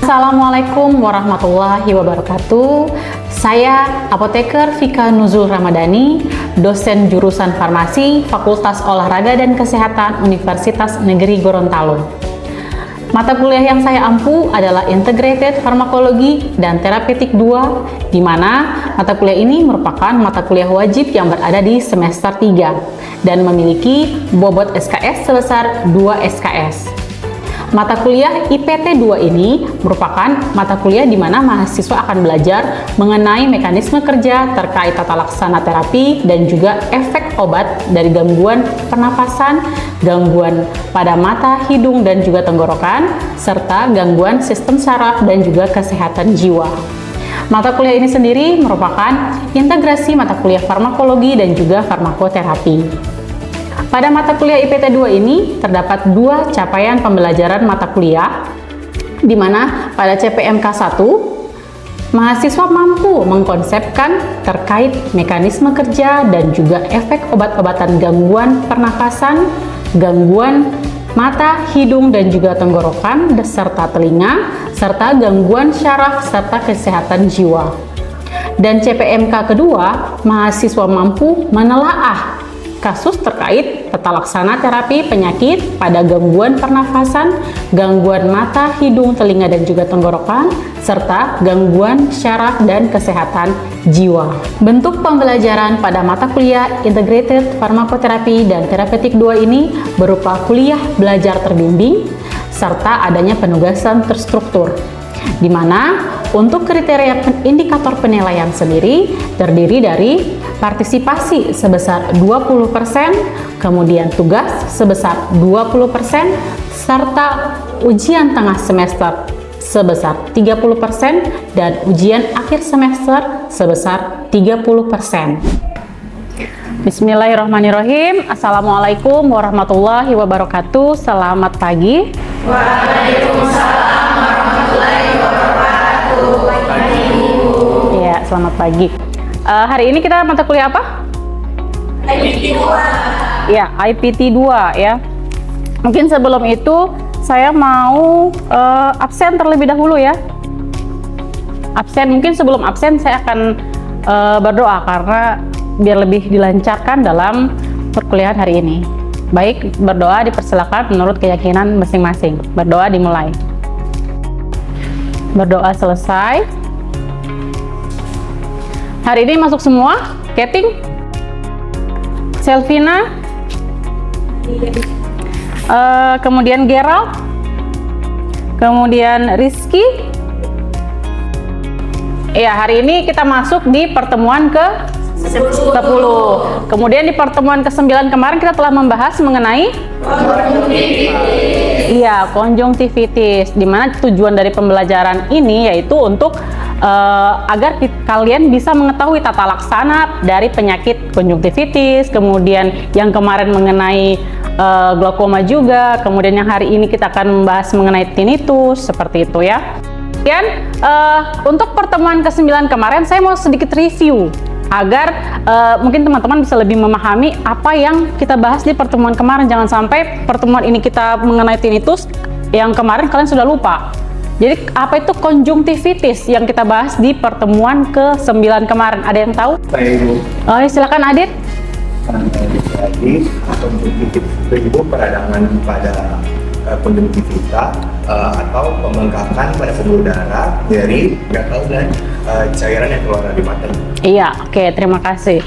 Assalamualaikum warahmatullahi wabarakatuh. Saya Apoteker Vika Nuzul Ramadhani, dosen jurusan Farmasi Fakultas Olahraga dan Kesehatan Universitas Negeri Gorontalo. Mata kuliah yang saya ampu adalah Integrated Farmakologi dan Terapeutik 2, di mana mata kuliah ini merupakan mata kuliah wajib yang berada di semester 3 dan memiliki bobot SKS sebesar 2 SKS. Mata kuliah IPT 2 ini merupakan mata kuliah di mana mahasiswa akan belajar mengenai mekanisme kerja terkait tata laksana terapi dan juga efek obat dari gangguan pernapasan, gangguan pada mata, hidung, dan juga tenggorokan, serta gangguan sistem saraf dan juga kesehatan jiwa. Mata kuliah ini sendiri merupakan integrasi mata kuliah farmakologi dan juga farmakoterapi. Pada mata kuliah IPT 2 ini terdapat dua capaian pembelajaran mata kuliah, di mana pada CPMK 1, mahasiswa mampu mengkonsepkan terkait mekanisme kerja dan juga efek obat-obatan gangguan pernafasan, gangguan mata, hidung, dan juga tenggorokan, serta telinga, serta gangguan syaraf, serta kesehatan jiwa. Dan CPMK kedua, mahasiswa mampu menelaah kasus terkait tata laksana terapi penyakit pada gangguan pernafasan, gangguan mata, hidung, telinga, dan juga tenggorokan, serta gangguan syaraf dan kesehatan jiwa. Bentuk pembelajaran pada mata kuliah Integrated Farmakoterapi dan Terapeutik 2 ini berupa kuliah belajar terbimbing, serta adanya penugasan terstruktur, di mana untuk kriteria indikator penilaian sendiri terdiri dari partisipasi sebesar 20%, kemudian tugas sebesar 20%, serta ujian tengah semester sebesar 30% dan ujian akhir semester sebesar 30%. Bismillahirrahmanirrahim. Assalamualaikum warahmatullahi wabarakatuh. Selamat pagi. Waalaikumsalam warahmatullahi wabarakatuh. Pagi Ibu. Ya, selamat pagi. Hari ini kita mata kuliah apa? IPT 2. Ya, IPT 2 ya. Mungkin sebelum itu saya mau absen terlebih dahulu ya. Absen, mungkin sebelum absen saya akan berdoa karena biar lebih dilancarkan dalam perkuliahan hari ini. Baik, berdoa dipersilakan menurut keyakinan masing-masing. Berdoa dimulai. Berdoa selesai. Hari ini masuk semua, Keting, Selvina, kemudian Gerald, kemudian Rizky. Ya, hari ini kita masuk di pertemuan ke-10. Kemudian di pertemuan ke-9 kemarin kita telah membahas mengenai konjungtivitis, di mana tujuan dari pembelajaran ini yaitu untuk agar kalian bisa mengetahui tata laksana dari penyakit konjungtivitis, kemudian yang kemarin mengenai glaukoma juga, kemudian yang hari ini kita akan membahas mengenai tinnitus, seperti itu ya. Kemudian untuk pertemuan ke-9 kemarin saya mau sedikit review agar mungkin teman-teman bisa lebih memahami apa yang kita bahas di pertemuan kemarin. Jangan sampai pertemuan ini kita mengenai tinnitus, yang kemarin kalian sudah lupa. Jadi apa itu konjungtivitis yang kita bahas di pertemuan ke-9 kemarin? Ada yang tahu? Saya Ibu. Oh, silakan Adit. Jadi konjungtivitis itu Ibu peradangan pada konjungtivita atau pembengkakan pada pembuluh darah dari gatal dan cairan yang keluar dari mata. Iya, oke, terima kasih.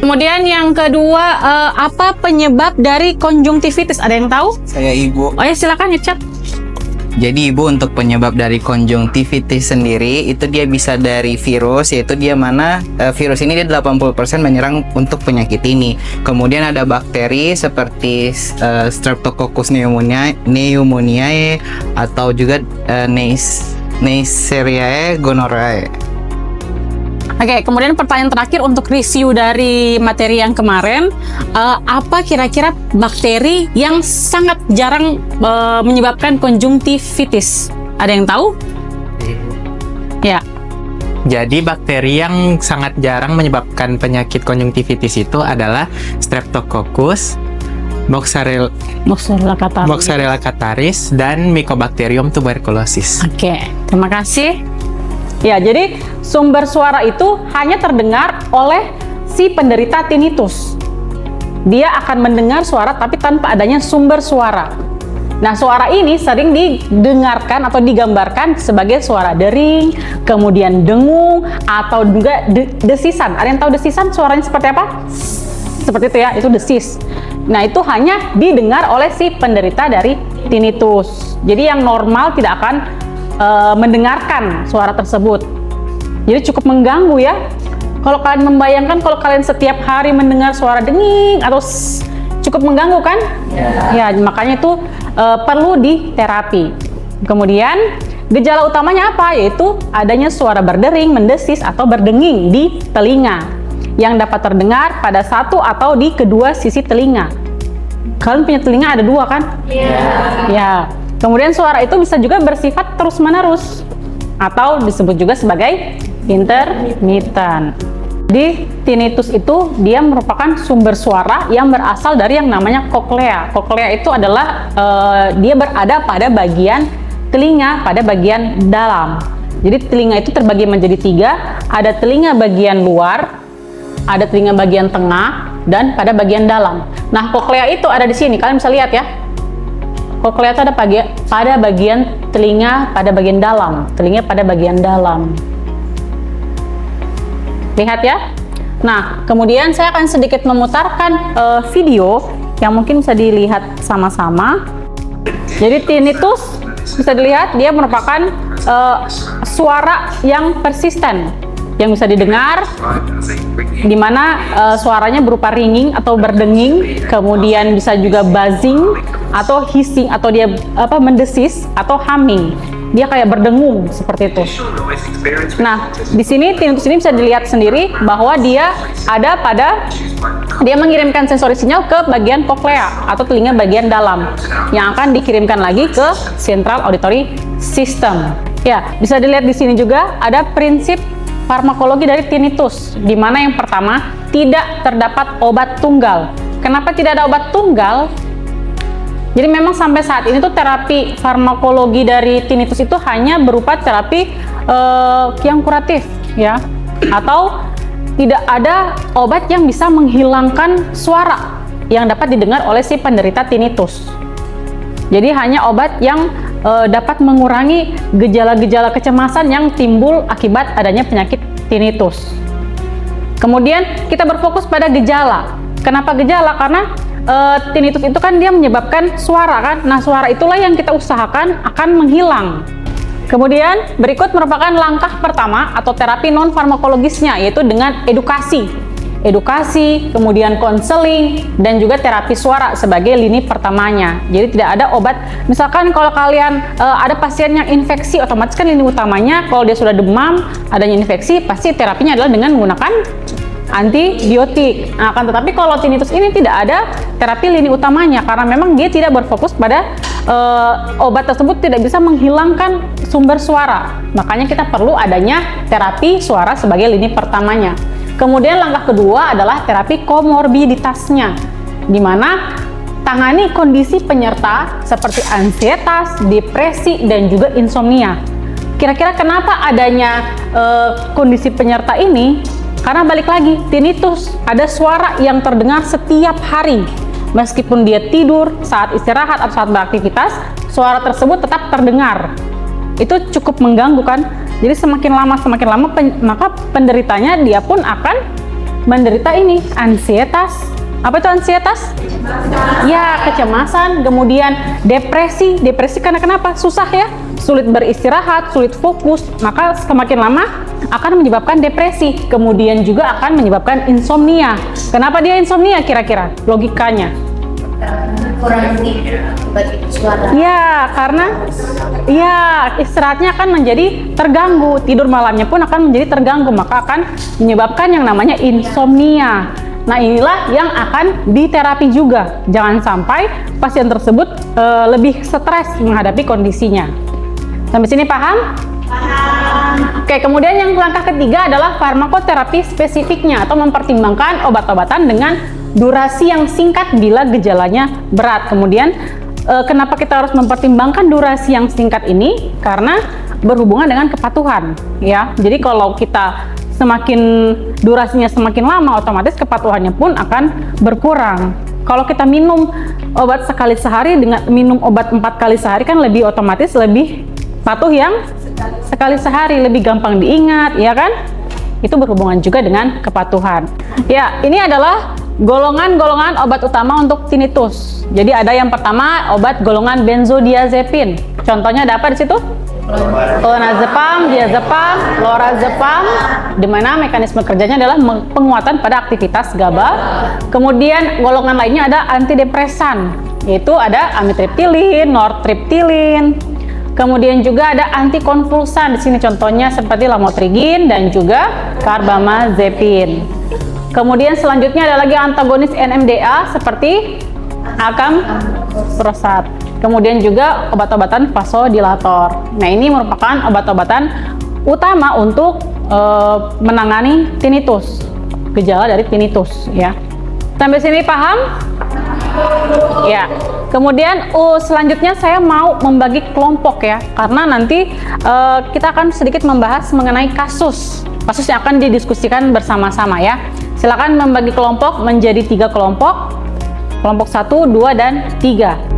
Kemudian yang kedua, apa penyebab dari konjungtivitis? Ada yang tahu? Saya Ibu. Oh ya, silakan Icat. Jadi Ibu, untuk penyebab dari konjungtivitis sendiri itu dia bisa dari virus, yaitu dia mana virus ini dia 80% menyerang untuk penyakit ini. Kemudian ada bakteri seperti Streptococcus pneumoniae atau juga Neisseria gonorrhoeae. Oke, kemudian pertanyaan terakhir untuk review dari materi yang kemarin, apa kira-kira bakteri yang sangat jarang menyebabkan konjungtivitis? Ada yang tahu? Ya. Jadi bakteri yang sangat jarang menyebabkan penyakit konjungtivitis itu adalah Streptococcus, Moxarella catarrhalis. Moxarella catarrhalis dan Mycobacterium tuberculosis. Oke, terima kasih. Ya, jadi sumber suara itu hanya terdengar oleh si penderita tinnitus. Dia akan mendengar suara tapi tanpa adanya sumber suara. Nah, suara ini sering didengarkan atau digambarkan sebagai suara dering, kemudian dengung, atau juga desisan. Ada yang tahu desisan suaranya seperti apa? Seperti itu ya, itu desis. Nah, itu hanya didengar oleh si penderita dari tinnitus. Jadi yang normal tidak akan mendengarkan suara tersebut. Jadi cukup mengganggu ya. Kalau kalian membayangkan kalau kalian setiap hari mendengar suara denging atau cukup mengganggu kan? Ya, makanya itu perlu diterapi. Kemudian gejala utamanya apa? Yaitu adanya suara berdering, mendesis atau berdenging di telinga yang dapat terdengar pada satu atau di kedua sisi telinga. Kalian punya telinga ada dua kan? Ya. Kemudian suara itu bisa juga bersifat terus-menerus atau disebut juga sebagai intermittent. Di tinnitus itu dia merupakan sumber suara yang berasal dari yang namanya koklea. Koklea itu adalah dia berada pada bagian telinga, pada bagian dalam. Jadi telinga itu terbagi menjadi tiga, ada telinga bagian luar, ada telinga bagian tengah, dan pada bagian dalam. Nah, koklea itu ada di sini, kalian bisa lihat ya. Koklea itu ada pada bagian telinga, pada bagian dalam. Telinga pada bagian dalam. Lihat ya. Nah, kemudian saya akan sedikit memutarkan video yang mungkin bisa dilihat sama-sama. Jadi tinnitus bisa dilihat dia merupakan suara yang persisten yang bisa didengar, di mana suaranya berupa ringing atau berdenging, kemudian bisa juga buzzing atau hissing atau dia mendesis atau humming. Dia kayak berdengung seperti itu. Nah, di sini tinnitus ini bisa dilihat sendiri bahwa dia mengirimkan sensori sinyal ke bagian koklea atau telinga bagian dalam yang akan dikirimkan lagi ke central auditory system. Ya, bisa dilihat di sini juga ada prinsip farmakologi dari tinnitus, di mana yang pertama tidak terdapat obat tunggal. Kenapa tidak ada obat tunggal? Jadi memang sampai saat ini tuh terapi farmakologi dari tinnitus itu hanya berupa terapi yang kuratif ya, atau tidak ada obat yang bisa menghilangkan suara yang dapat didengar oleh si penderita tinnitus. Jadi hanya obat yang dapat mengurangi gejala-gejala kecemasan yang timbul akibat adanya penyakit tinnitus. Kemudian kita berfokus pada gejala. Kenapa gejala? Karena tinnitus itu kan dia menyebabkan suara kan. Nah, suara itulah yang kita usahakan akan menghilang. Kemudian berikut merupakan langkah pertama atau terapi non farmakologisnya, yaitu dengan edukasi, kemudian konseling, dan juga terapi suara sebagai lini pertamanya. Jadi tidak ada obat. Misalkan kalau kalian ada pasien yang infeksi, otomatis kan lini utamanya kalau dia sudah demam, adanya infeksi, pasti terapinya adalah dengan menggunakan antibiotik. Nah, akan tetapi kalau tinnitus ini tidak ada terapi lini utamanya karena memang dia tidak berfokus pada obat tersebut tidak bisa menghilangkan sumber suara. Makanya kita perlu adanya terapi suara sebagai lini pertamanya. Kemudian langkah kedua adalah terapi komorbiditasnya, di mana tangani kondisi penyerta seperti ansietas, depresi, dan juga insomnia. Kira-kira kenapa adanya kondisi penyerta ini? Karena balik lagi, tinnitus ada suara yang terdengar setiap hari. Meskipun dia tidur, saat istirahat, atau saat beraktivitas, suara tersebut tetap terdengar. Itu cukup mengganggu kan? Jadi semakin lama maka penderitanya dia pun akan menderita ini ansietas. Apa itu ansietas? Ya, kecemasan, kemudian depresi. Depresi karena kenapa? Susah ya, sulit beristirahat, sulit fokus, maka semakin lama akan menyebabkan depresi. Kemudian juga akan menyebabkan insomnia. Kenapa dia insomnia kira-kira? Logikanya? Kurang suara. Ya, karena ya istirahatnya akan menjadi terganggu, tidur malamnya pun akan menjadi terganggu, maka akan menyebabkan yang namanya insomnia. Nah, inilah yang akan diterapi juga. Jangan sampai pasien tersebut lebih stres menghadapi kondisinya. Sampai sini paham? Paham. Oke, kemudian yang langkah ketiga adalah farmakoterapi spesifiknya atau mempertimbangkan obat-obatan dengan durasi yang singkat bila gejalanya berat. Kemudian kenapa kita harus mempertimbangkan durasi yang singkat ini? Karena berhubungan dengan kepatuhan, ya. Jadi kalau kita semakin durasinya semakin lama, otomatis kepatuhannya pun akan berkurang. Kalau kita minum obat sekali sehari dengan minum obat 4 kali sehari kan lebih otomatis lebih patuh yang sekali sehari, lebih gampang diingat, ya kan? Itu berhubungan juga dengan kepatuhan. Ya, ini adalah golongan-golongan obat utama untuk tinnitus. Jadi ada yang pertama obat golongan benzodiazepin. Contohnya ada apa di situ? Clonazepam, diazepam, lorazepam, di mana mekanisme kerjanya adalah penguatan pada aktivitas GABA. Kemudian golongan lainnya ada antidepresan, yaitu ada amitriptilin, nortriptilin. Kemudian juga ada antikonvulsan, di sini contohnya seperti lamotrigin dan juga carbamazepin. Kemudian selanjutnya ada lagi antagonis NMDA seperti acamprosat. Kemudian juga obat-obatan vasodilator. Nah, ini merupakan obat-obatan utama untuk menangani tinnitus, gejala dari tinnitus, ya. Sampai sini paham? Ya. Kemudian selanjutnya saya mau membagi kelompok, ya, karena nanti kita akan sedikit membahas mengenai kasus yang akan didiskusikan bersama-sama, ya. Silakan membagi kelompok menjadi 3 kelompok 1, 2, dan 3.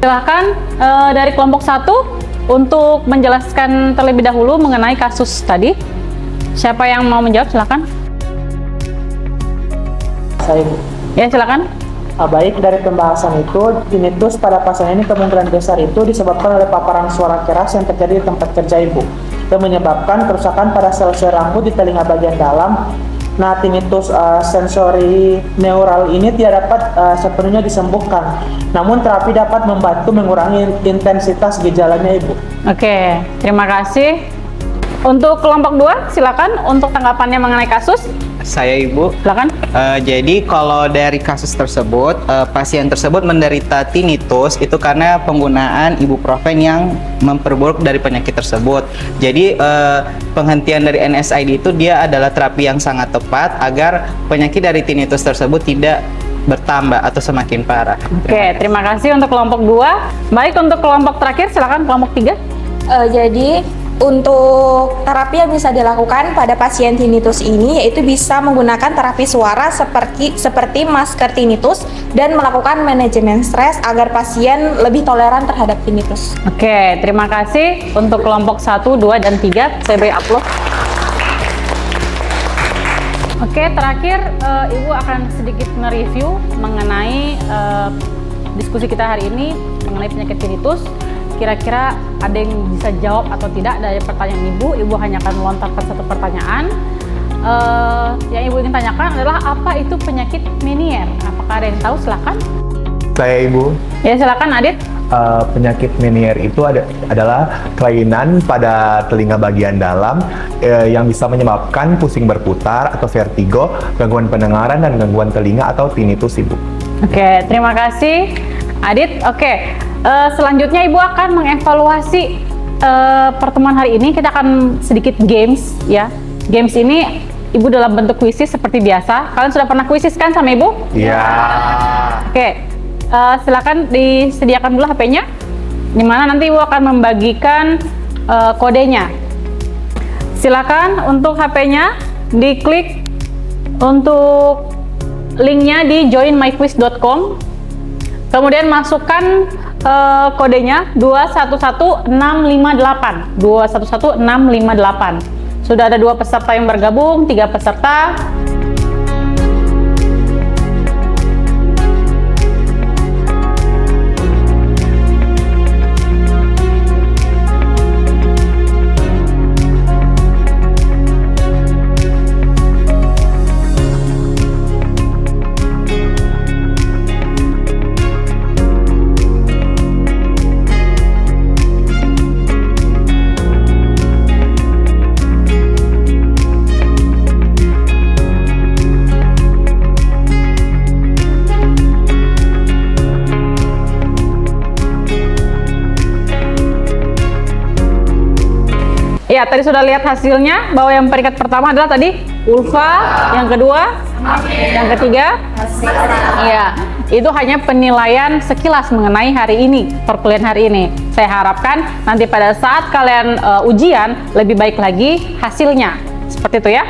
Silahkan dari kelompok 1 untuk menjelaskan terlebih dahulu mengenai kasus tadi. Siapa yang mau menjawab, silakan. Saya, Bu. Ya, silakan. Baik, dari pembahasan itu, tinnitus pada pasien ini kemungkinan besar itu disebabkan oleh paparan suara keras yang terjadi di tempat kerja Ibu, yang menyebabkan kerusakan pada sel-sel rambut di telinga bagian dalam. Nah, tinnitus sensori neural ini tidak dapat sepenuhnya disembuhkan. Namun terapi dapat membantu mengurangi intensitas gejalanya, Ibu. Oke, terima kasih. Untuk kelompok 2, silakan untuk tanggapannya mengenai kasus. Saya Ibu. Silakan. Jadi kalau dari kasus tersebut, pasien tersebut menderita tinnitus itu karena penggunaan ibuprofen yang memperburuk dari penyakit tersebut. Jadi penghentian dari NSAID itu dia adalah terapi yang sangat tepat agar penyakit dari tinnitus tersebut tidak bertambah atau semakin parah. Oke, terima kasih untuk kelompok 2. Baik, untuk kelompok terakhir silakan kelompok 3. Jadi untuk terapi yang bisa dilakukan pada pasien tinnitus ini yaitu bisa menggunakan terapi suara seperti masker tinnitus dan melakukan manajemen stres agar pasien lebih toleran terhadap tinnitus. Oke, terima kasih untuk kelompok 1, 2, dan 3. Saya beri upload. Oke, terakhir Ibu akan sedikit mereview mengenai diskusi kita hari ini mengenai penyakit tinnitus. Kira-kira ada yang bisa jawab atau tidak dari pertanyaan Ibu? Ibu hanya akan melontarkan satu pertanyaan. Yang Ibu ingin tanyakan adalah apa itu penyakit Meniere? Apakah ada yang tahu? Silakan. Saya Ibu. Ya, silakan Adit. Penyakit Meniere itu adalah kelainan pada telinga bagian dalam yang bisa menyebabkan pusing berputar atau vertigo, gangguan pendengaran, dan gangguan telinga atau tinnitus, Ibu. Oke, terima kasih Adit. Oke, selanjutnya Ibu akan mengevaluasi pertemuan hari ini. Kita akan sedikit games, ya. Games ini Ibu dalam bentuk kuisis seperti biasa. Kalian sudah pernah kuisis kan sama Ibu? Iya. Oke, silakan disediakan dulu HP-nya, dimana nanti Ibu akan membagikan kodenya. Silakan untuk HP-nya diklik untuk linknya di joinmyquiz.com. Kemudian masukkan kodenya 211658. 211658. Sudah ada 2 peserta yang bergabung, 3 peserta. Ya, tadi sudah lihat hasilnya bahwa yang peringkat pertama adalah tadi Ulfa, yang kedua, yang ketiga, ya, itu hanya penilaian sekilas mengenai hari ini, perkuliahan hari ini. Saya harapkan nanti pada saat kalian ujian lebih baik lagi hasilnya. Seperti itu ya.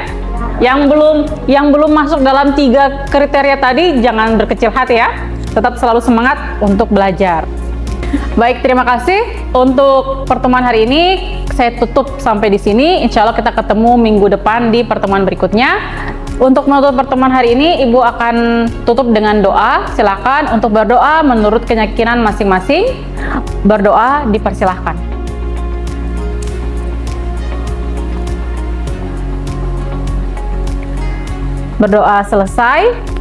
Yang belum masuk dalam 3 kriteria tadi jangan berkecil hati ya. Tetap selalu semangat untuk belajar. Baik, terima kasih untuk pertemuan hari ini. Saya tutup sampai di sini. Insya Allah kita ketemu minggu depan di pertemuan berikutnya. Untuk menutup pertemuan hari ini, Ibu akan tutup dengan doa. Silakan untuk berdoa menurut keyakinan masing-masing. Berdoa dipersilahkan. Berdoa selesai.